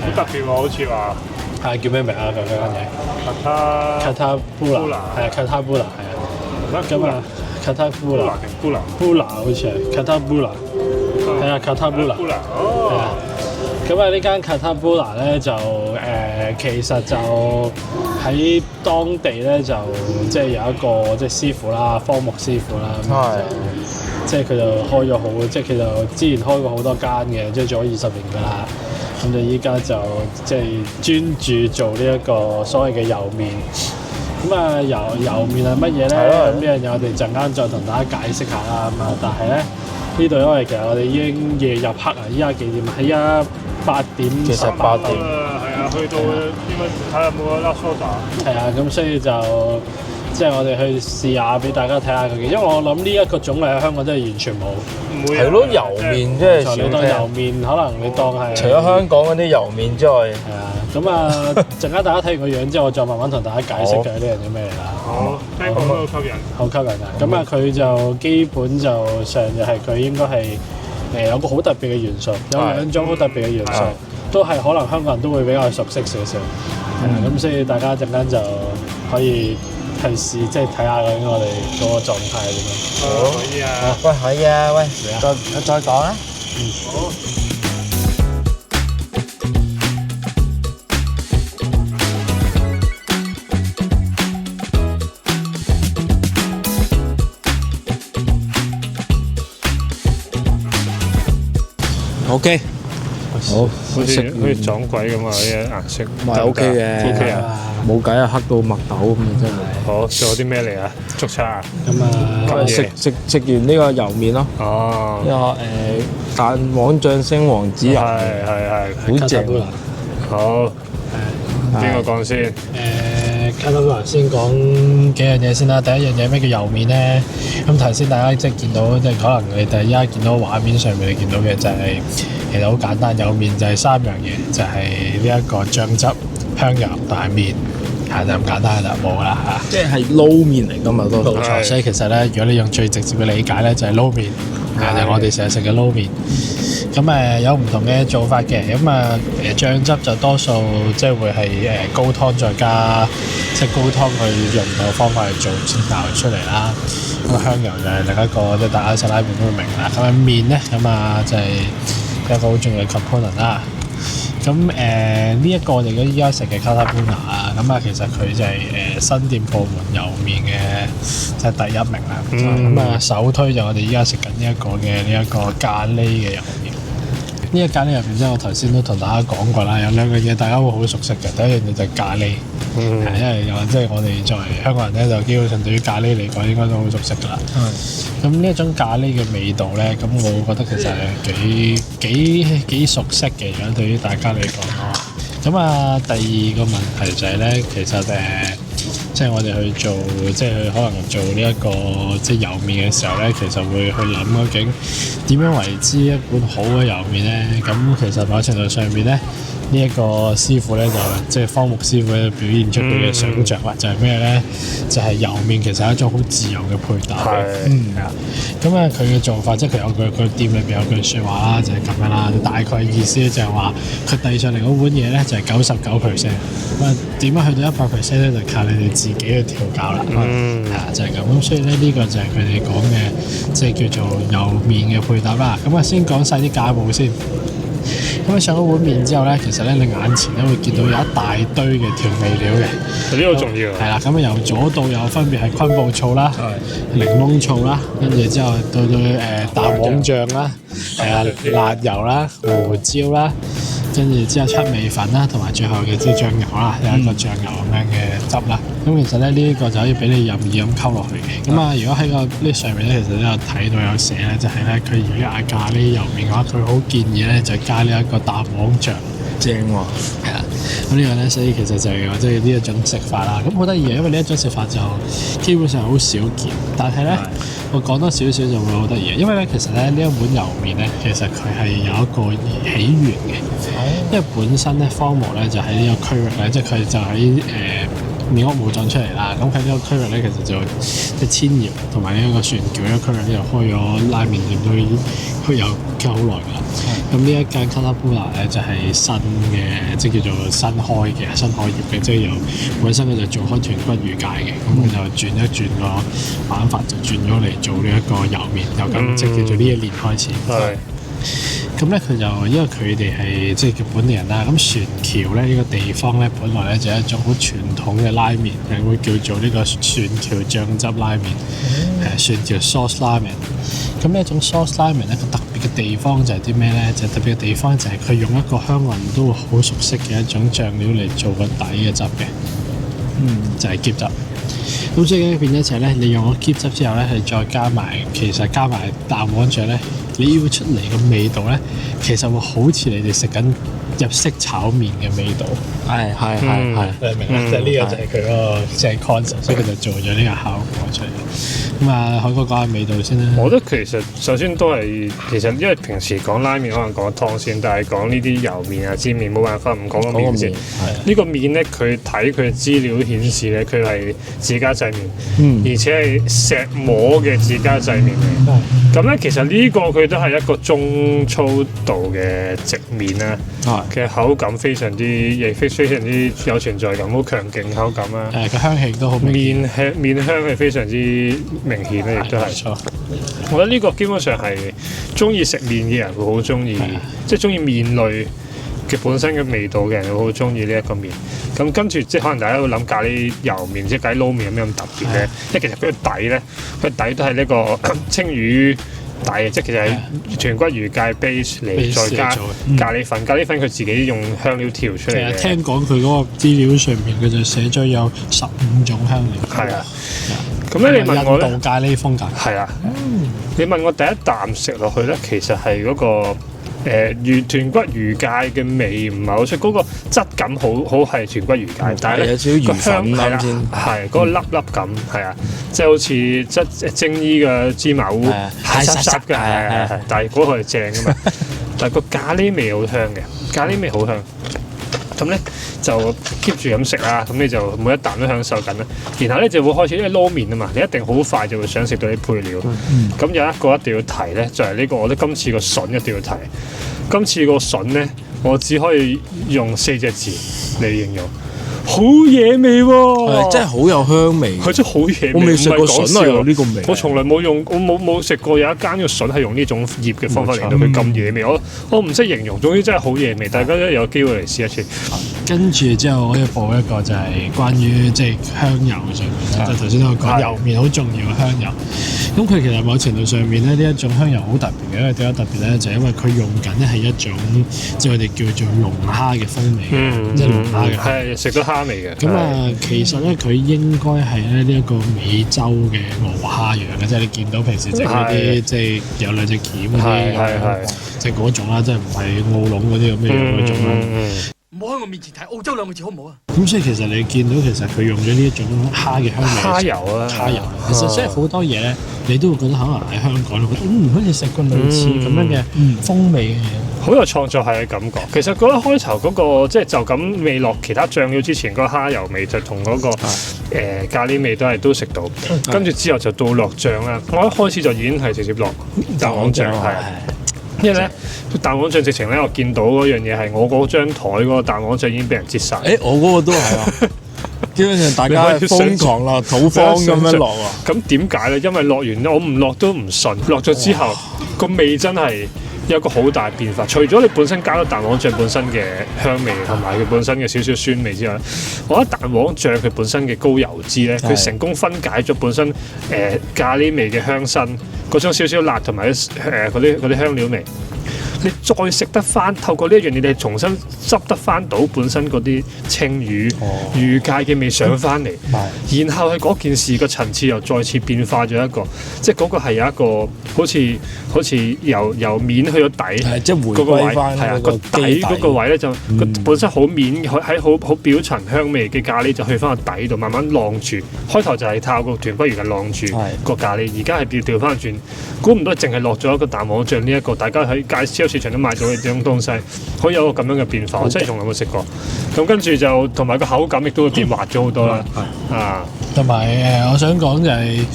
好特別喎，好似話。係叫咩名啊？佢間嘢？Katabula。係啊，Katabula 係啊。咁啊。Katabula 定 Bula 好似係 Katabula， 係啊 Katabula， 係啊。咁啊呢間 Katabula 咧就其實就喺當地咧就即係有一個即係師傅啦，荒木師傅啦，即係佢就開咗好，即係佢就之前開過好多間嘅，即係做咗20年㗎啦。咁就依家就即係專注做呢一個所謂嘅油麵。咁啊油麵係乜嘢咧？咁呢樣嘢我哋陣間再同大家解釋下啦。咁啊，但係咧呢度因為其實我哋已經夜入黑啊，依家幾點啊？依家8點。其實8點。係啊，去到應該睇下有冇拉蘇打。係啊，咁所以就即係我哋去試下俾大家睇下佢嘅，因為我諗呢一個種類喺香港真係完全冇。係咯，油麵即係你當油麵，可能你當係。除咗香港嗰啲油麵之外。係啊。咁啊，陣間大家睇完個樣之後，我再慢慢同大家解釋嘅呢樣嘢咩嚟啦。好，聽講都好吸引。好吸引啊！咁啊，佢就基本就上就係佢應該係有個好特別嘅元素，有2種好特別嘅元素，都係可能香港人都會比較熟悉少少。咁所以大家陣間就可以去試，即係睇下究竟我哋嗰個狀態係點樣。好，可以啊。喂，可以啊，喂，再講啊。好。OK，好，好似撞鬼咁啊！呢啲顏色唔係 OK 嘅，OK 啊，冇計啊，黑到麥豆咁啊真係。好，仲有啲咩嚟啊？竹叉啊？咁啊，食完呢個油麵咯。哦。呢個蛋黃醬星王子油，係，好正。好。邊個講先？Katabula 先講幾樣嘢先啦。第一樣嘢咩叫油麵咧？咁頭先大家即係見到，即係可能你哋依家見到畫面上面你見到嘅就係其實好簡單，油麵就係3樣嘢，就係呢一個醬汁、香油同埋麵，係就咁簡單就冇啦嚇。即係撈麵嚟㗎嘛都。冇錯，所以其實咧，如果你用最直接嘅理解咧，就係撈麵，就係我哋成日食嘅撈麵。咁有唔同嘅做法嘅，咁醬汁就多數即係會係高湯再加即係高湯去用嘅方法去做先搞出嚟啦。咁香油就係另一個即係大家食拉麵都會明啦。咁麵咧就係一個好重要嘅 component 啦。咁呢一個我哋依家食嘅 Katabula 啊，咁其實佢就係新店部門油麵嘅即係第1名啦。咁首推就我哋依家食緊呢一個嘅呢一個咖喱嘅油麵。呢一咖喱入邊即係我頭先都同大家講過啦，有2樣嘢大家會好熟悉嘅。第一樣嘢就係咖喱，因為即係我哋作為香港人咧，就基本上對於咖喱嚟講應該都好熟悉㗎啦。咁呢一種咖喱嘅味道咧，咁我覺得其實係幾熟悉嘅，如果對於大家嚟講。咁第二個問題就係咧，其實即係我哋去做，即係可能做呢一個即係油麵嘅時候咧，其實會去諗究竟點樣為之一碗好嘅油麵咧？咁其實某程度上面咧，呢一個師傅咧就即係方木師傅咧表現出佢嘅想像啦，就係咩咧？就係油麵其實係一種好自由嘅配搭嘅。係啊。咁啊，佢嘅做法即係佢店裏邊有句説話啦，就係咁樣啦。大概意思就係話，佢遞上嚟嗰碗嘢咧就係99%。咁啊，點樣去到100%咧？就靠你哋自己去調教啦。係啊，就係咁。咁所以咧，呢個就係佢哋講嘅，即係叫做油麵嘅配搭啦。咁啊，先講晒啲價目先。咁上咗碗麵之後咧，其實咧你眼前咧會見到有一大堆嘅調味料嘅，呢個好重要。係啦，咁啊由左到右分別係昆布醋啦、檸檬醋啦，跟住之後到蛋黃醬啦，係啊辣油啦、胡椒啦，跟住之後七味粉啦，同埋最後嘅啲醬油啦，有一個醬油咁樣嘅汁啦。咁其實咧呢一個就可以俾你任意咁溝落去嘅。咁啊，如果喺個呢上面咧，其實都有睇到有寫咧，就係咧佢如果嗌咖喱油麵嘅話，佢好建議咧就加呢一個蛋黃醬。正喎。係啦。咁呢個咧，所以其實就係即係呢一種食法啦。咁好得意嘅，因為呢一種食法就基本上好少見，但係咧我講多少少就會好得意嘅，因為咧其實咧呢一碗油麵咧，其實佢係有一個起源嘅。因為本身咧方木咧就喺呢個區域咧，即係佢就喺麵屋武藏出嚟啦。咁喺呢個區域咧，其實就即係千葉同埋呢一個船橋呢個區域咧，就開咗拉麵店都已經有好耐㗎啦。咁呢一間卡塔布拉咧就係新嘅，即係叫做新開業嘅，即係由本身佢就做開豚骨魚介嘅，咁佢就轉一轉個玩法，就轉咗嚟做呢一個油麵，由咁即係叫做呢一年開始。咁咧佢就因為佢哋係即係叫本地人啦，咁船橋咧呢個地方咧本來咧就係一種好傳統嘅拉麵，係會叫做呢個船橋醬汁拉麵，船橋 sauce 拉麵。咁呢一種 sauce 拉麵咧個特別嘅地方就係啲咩咧？就係特別嘅地方就係佢用一個香港人都會好熟悉嘅一種醬料嚟做個底嘅汁嘅，就係喼汁。咁所以咧變咗就係咧，你用咗喼汁之後咧，係再加埋蛋黃醬咧，你要出嚟嘅味道咧，其實會好似你哋食緊日式炒麵嘅味道。係，你明啦？即係呢個就係佢嗰個即係 concept，所以佢就做咗呢個效果出嚟。咁啊，海哥講下味道先啦。我覺得其實首先都係因為平時講拉麵可能講湯先，但係講呢啲油麵啊、煎麵冇辦法唔講個麵先。呢個麵咧，佢睇佢資料顯示咧，佢係自家製麵，而且係石磨嘅自家製麵嚟。咁咧，其實呢個佢都係一個中粗度嘅直麵啦。嘅口感非常之有存在感，好強勁口感啦。個香氣都好明顯。麵香係非常之明顯咧，亦都係。錯。我覺得呢個基本上係中意食麵嘅人會好中意，即係中意麵類嘅本身嘅味道嘅人會好中意呢一個麵。咁跟住即係可能大家會諗咖喱油麵，即係咖喱撈麵有咩咁特別咧？因為其實佢個底咧，佢底都係呢個青魚底嘅，即係其實係豚骨魚介 base 嚟，再加咖喱粉。咖喱粉佢自己用香料調出嚟嘅。聽講佢嗰個資料上面佢就寫咗有15種香料。係啊。咁咧你問我咧？印度咖喱風格。係啊。你問我第一啖食落去咧，其實係嗰個豚骨魚介嘅味唔係好出，嗰個質感好係豚骨魚介，但係有少少魚粉啱先，係嗰個粒粒感係啊，即係好似蒸衣嘅芝麻糊係濕濕嘅，係，但係嗰個係正㗎嘛，但係個咖喱味好香嘅，咖喱味好香。咁咧就 keep 住咁食啦，咁你就每一啖都享受緊啦。然後咧就會開始，因為撈麵啊嘛，你一定好快就會想食到啲配料。咁有一個一定要提咧，就係呢個，我覺得今次個筍一定要提。今次個筍咧，我只可以用4隻字嚟形容。好野味喎！真係好有香味。佢真係好野味。我未食過筍啊，有呢個味。我從來冇用，我冇食過有一間嘅筍係用呢種醃嘅方法令到佢咁野味。我唔識形容，總之真係好野味。大家都有機會嚟試一次。跟住之後，我要補一個就係關於即係香油上面，就頭先我講油麵好重要嘅香油。咁佢其實某程度上面咧，呢一種香油好特別嘅，因為點解特別咧？就係因為佢用緊咧係一種即係我哋叫做龍蝦嘅風味，即係龍蝦嘅。係食到蝦味嘅。咁啊，其實咧佢應該係咧呢一個美洲嘅鰲蝦樣嘅，即係你見到平時整嗰啲即係有兩隻鉗嗰啲，即係嗰種啦，即係唔係澳龍嗰啲咁嘅樣嗰種啦。唔好喺我面前提澳洲兩個字好唔好啊？咁所以其實你見到其實佢用咗呢一種蝦嘅香味，蝦油啊，蝦油。其實即係好多嘢咧，你都會覺得可能喺香港，你覺得好似食過類似咁樣嘅風味嘅嘢，好有創作係嘅感覺。其實覺得開頭嗰個即係就咁未落其他醬料之前，嗰個蝦油味就同嗰個咖喱味都食到。跟住之後就到落醬啦。我一開始就已經係直接落蛋黃醬係。因為咧蛋黃醬直情咧，我見到嗰樣嘢係我嗰張台嗰個蛋黃醬已經俾人截晒。我嗰個都係啊，基本上大家瘋狂落土方咁樣落啊。咁點解咧？因為落完我唔落都唔順，落咗之後個味真係有個好大變化。除咗你本身加咗蛋黃醬本身嘅香味同埋佢本身嘅少少酸味之外，我覺得蛋黃醬佢本身嘅高油脂咧，佢成功分解咗本身咖喱味嘅香辛，嗰種少少辣同埋嗰啲香料味。你再食得翻，透過呢一樣嘢，你重新執得翻到本身嗰啲青魚、魚介嘅味上翻嚟，然後係嗰件事個層次又再次變化咗一個，即係嗰個係有一個好似由面去咗底，即係回歸翻嗰個底嗰個位咧就本身好面喺好表層香味嘅咖喱就去翻個底度，慢慢晾住。開頭就係靠個豚骨魚嘅晾住個咖喱，而家係調翻轉，估唔到淨係落咗一個蛋黃醬呢一個，大家喺超市場都買到嘅種東西，可以有個咁樣嘅變化，我真係從來冇食過。咁跟住就同埋個口感亦都會變滑咗好多啦。同埋我想講就係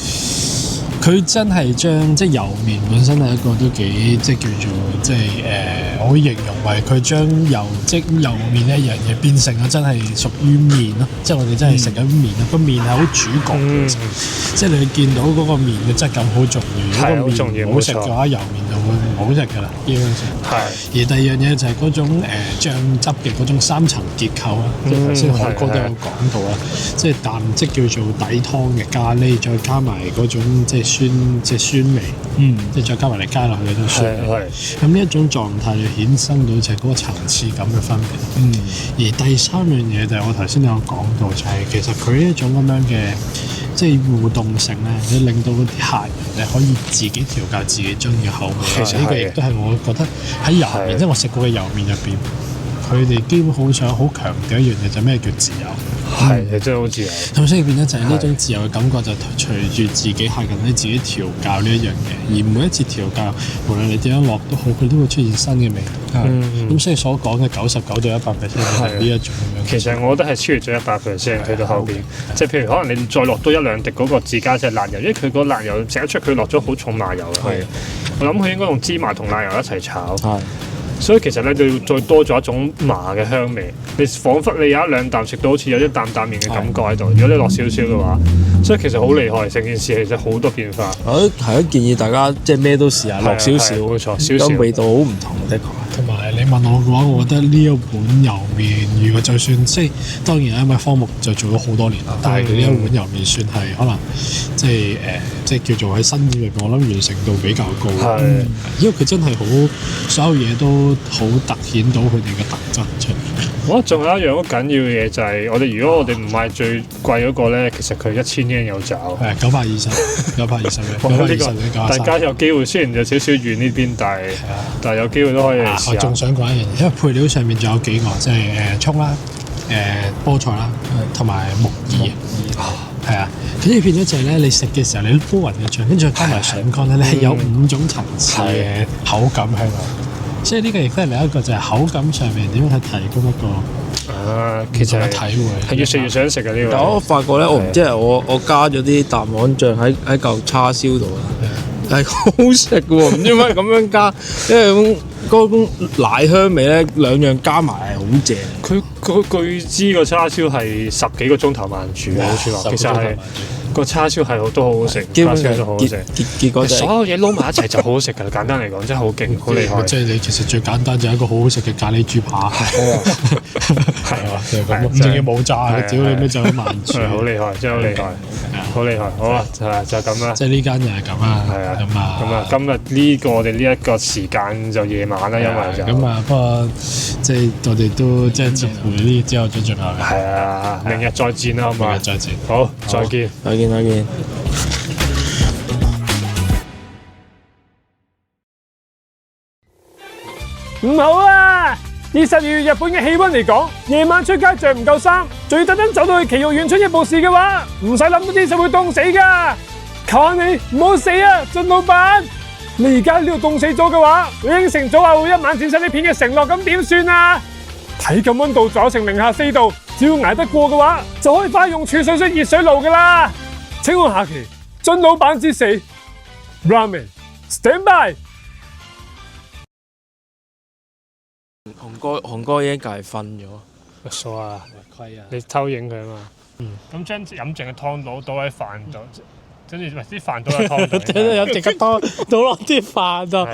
佢真係將即係油麵本身係一個都幾即係叫做即係我會形容為佢將油麵呢一樣嘢變成咗真係屬於麵咯，即係我哋真係食緊麵咯。個麵係好主角嘅，即係你見到嗰個麵嘅質感好重要。係好重要，唔好食嘅話，油麵就會唔好食㗎啦。基本上係。而第二樣嘢就係嗰種醬汁嘅嗰種三層結構啦，即係頭先海哥都有講到啦，即係即叫做底湯嘅咖喱，再加埋嗰種即係酸味，即係再加埋你加落去嗰種酸味。咁呢一種狀態就衍生到就係嗰個層次感嘅分別。而第三樣嘢就係我頭先有講到，就係其實佢呢一種咁樣嘅即係互動性咧，你令到嗰啲客人咧可以自己調教自己中意嘅口味。其實呢個亦都係我覺得喺油麵，即係我食過嘅油麵入邊，佢哋基本好想好強調一樣嘢，就係咩叫自由。係，真係好自由。咁所以變咗就係呢種自由嘅感覺，就隨住自己客人咧自己調教呢一樣嘢，而每一次調教，無論你點樣落都好，佢都會出現新嘅味。咁所以所講嘅99%到100%係呢一種咁樣。其實我覺得係超越咗100%去到後邊，即係譬如可能你再落多一兩滴嗰個自家製辣油，因為佢個辣油食得出佢落咗好重辣油嘅。我諗佢應該用芝麻同辣油一齊炒。所以其實咧，你要再多咗一種麻嘅香味，你彷彿你有一兩啖食到好似有一啖麵嘅感覺喺度。如果你落少少嘅話，所以其實好厲害，成件事其實好多變化。我係都建議大家即係咩都試下，落少少，冇錯，少少味道好唔同的確。同埋你問我嘅話，我覺得呢一碗油麵，如果就算即係當然因為科目就做咗好多年啦，但係佢呢一碗油麵算係可能即係叫做喺新意裏邊，我諗完成度比較高。因為佢真係好所有嘢都好突顯到佢哋嘅特質出嚟。我覺得仲有一樣好緊要嘅嘢就係如果我哋唔買最貴嗰個咧，其實佢1000yen有找。係920嘅。大家有機會，雖然有少少遠呢邊，但係有機會都可以嚟試下。我仲想講一樣嘢，因為配料上面仲有幾個，即係葱啦、菠菜啦，同埋木耳。係啊，咁呢變咗就係咧，你食嘅時候你都煲勻嘅醬，跟住加埋筍乾咧，你係有5種層次嘅口感喺度。所以呢個亦都係另一個就係口感上面點樣去提供一個其實體會，係越食越想食嘅呢個。但我發覺咧，我唔知係我加咗啲蛋黃醬喺嚿叉燒度啦，係好食嘅喎，唔知點解咁樣加，因為嗰種奶香味咧，兩樣加埋係好正。佢據知個叉燒係10幾個鐘頭慢煮嘅，好似話，其實係個叉燒係都好好食，基本上都好好食。結果所有嘢撈埋一齊就好好食㗎啦！簡單嚟講，真係好勁，好厲害。即係你其實最簡單就係一個好好食嘅咖喱豬扒。係啊，就係咁，仲要冇炸，屌你咩就咁慢煮，好厲害，真係好厲害，好厲害。好啊，就咁啦。即係呢間就係咁啊。係啊，咁啊，今日呢個我哋呢一個時間就夜晚啦，因為就咁啊。不過即係我哋都即係接回呢之後再進行。係啊，明日再戰啦，好嘛？明日再戰。好，再見。再見。唔好啊！以12月日本嘅氣温嚟講，夜晚出街着唔夠衫，仲要特登走到去埼玉園春日部市嘅話，唔使諗都知就會凍死㗎。求下你唔好死啊，俊老闆！你而家呢度凍死咗嘅話，你應承咗話會一晚剪晒呢片嘅承諾，咁點算啊？體感温度仲有成-4度，只要捱得過嘅話，就可以快用儲水式熱水爐㗎啦。請問下期俊老闆之死 Ramen Stand by。韓哥已經隔離瞓咗。傻啊！虧啊！你偷影佢啊嘛。咁將飲剩嘅湯倒喺飯度，跟住啲飯倒喺湯度。飲剩嘅湯倒落啲飯度。